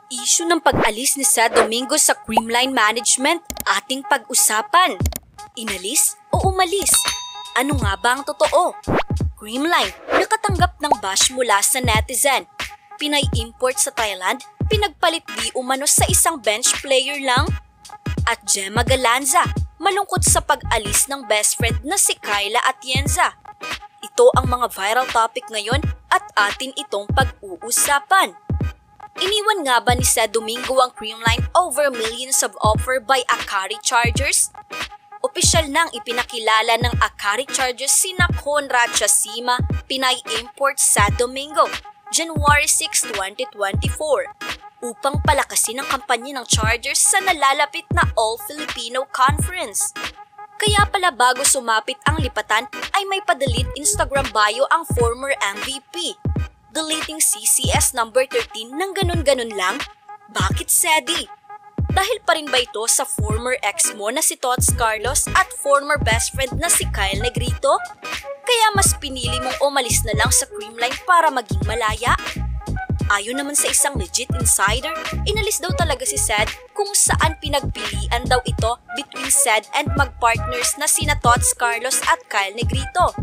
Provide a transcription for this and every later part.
Issue ng pag-alis ni Sed Domingo sa Creamline Management, ating pag-usapan. Inalis o umalis? Ano nga ba ang totoo? Creamline, nakatanggap ng bash mula sa netizen. Pinay-import sa Thailand, pinagpalit di umano sa isang bench player lang? At Gemma Galanza, malungkot sa pag-alis ng best friend na si Kyla Atienza. Ito ang mga viral topic ngayon at atin itong pag-uusapan. Iniwan nga ba ni Sed Domingo ang Creamline over millions of offer by Akari Chargers? Opisyal nang ipinakilala ng Akari Chargers sina Conrad Chasima, Pinay Import Sed Domingo, January 6, 2024, upang palakasin ang kampanya ng Chargers sa nalalapit na All-Filipino Conference. Kaya pala bago sumapit ang lipatan ay may pa-delete Instagram bio ang former MVP. Deleting CCS number 13 ng ganun-ganun lang? Bakit, Sedi? Dahil pa rin ba ito sa former ex mo na si Tots Carlos at former best friend na si Kyle Negrito? Kaya mas pinili mong umalis na lang sa Creamline para maging malaya? Ayon naman sa isang legit insider, inalis daw talaga si Sed kung saan pinagpilian daw ito between Sed and mag-partners na sina Tots Carlos at Kyle Negrito.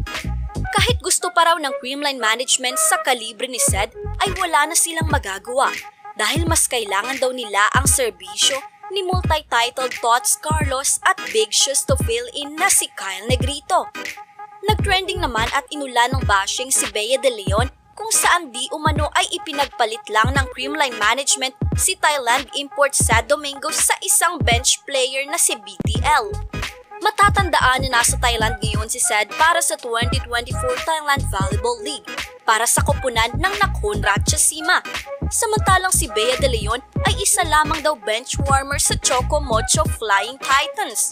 Kahit gusto pa raw ng Creamline Management sa kalibre ni Sed ay wala na silang magagawa dahil mas kailangan daw nila ang serbisyo ni multi-titled Tots Carlos at big shoes to fill in na si Kyle Negrito. Nagtrending naman at inulan ng bashing si Bea De Leon kung saan di umano ay ipinagpalit lang ng Creamline Management si Thailand import Sed Domingo sa isang bench player na si BTL. Matatandaan na nasa Thailand ngayon si Sed para sa 2024 Thailand Volleyball League para sa koponan ng Conrad Chasima. Samantalang si Bea De Leon ay isa lamang daw bench warmer sa Choco Mocho Flying Titans.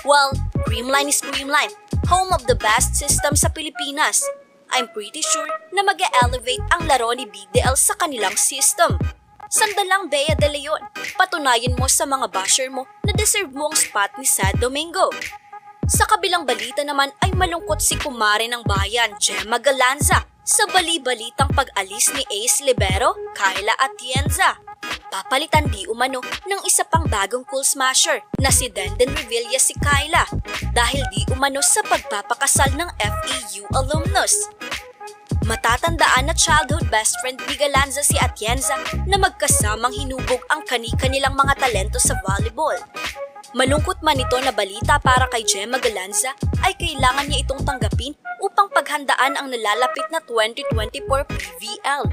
Well, Creamline is Creamline, home of the best system sa Pilipinas. I'm pretty sure na mag-elevate ang laro ni BDL sa kanilang system. Sandalang Bea De Leon, patunayan mo sa mga basher mo na deserve mo ang spot ni Sed Domingo. Sa kabilang balita naman ay malungkot si kumare ng bayan, Gemma Galanza, sa bali-balitang pag-alis ni Ace Libero, Kyla Atienza. Papalitan di umano ng isa pang bagong cool smasher na si Denden Revilla si Kyla dahil di umano sa pagpapakasal ng FEU alumnus. Matatandaan na childhood best friend ni Galanza si Atienza na magkasamang hinubog ang kani-kanilang mga talento sa volleyball. Malungkot man ito na balita para kay Gemma Galanza ay kailangan niya itong tanggapin upang paghandaan ang nalalapit na 2024 PVL.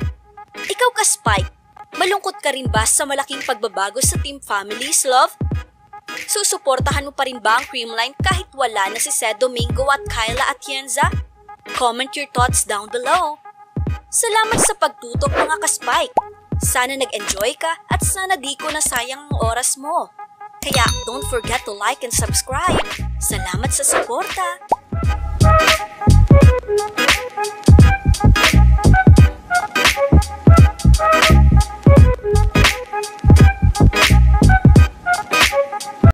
Ikaw ka, Spike, malungkot ka rin ba sa malaking pagbabago sa Team Family's love? Susuportahan mo pa rin ba ang Creamline kahit wala na si Sed Domingo at Kyla Atienza? Comment your thoughts down below. Salamat sa pagtutok mga ka-Spike. Sana nag-enjoy ka at sana di ko nasayang ang oras mo. Kaya don't forget to like and subscribe. Salamat sa suporta.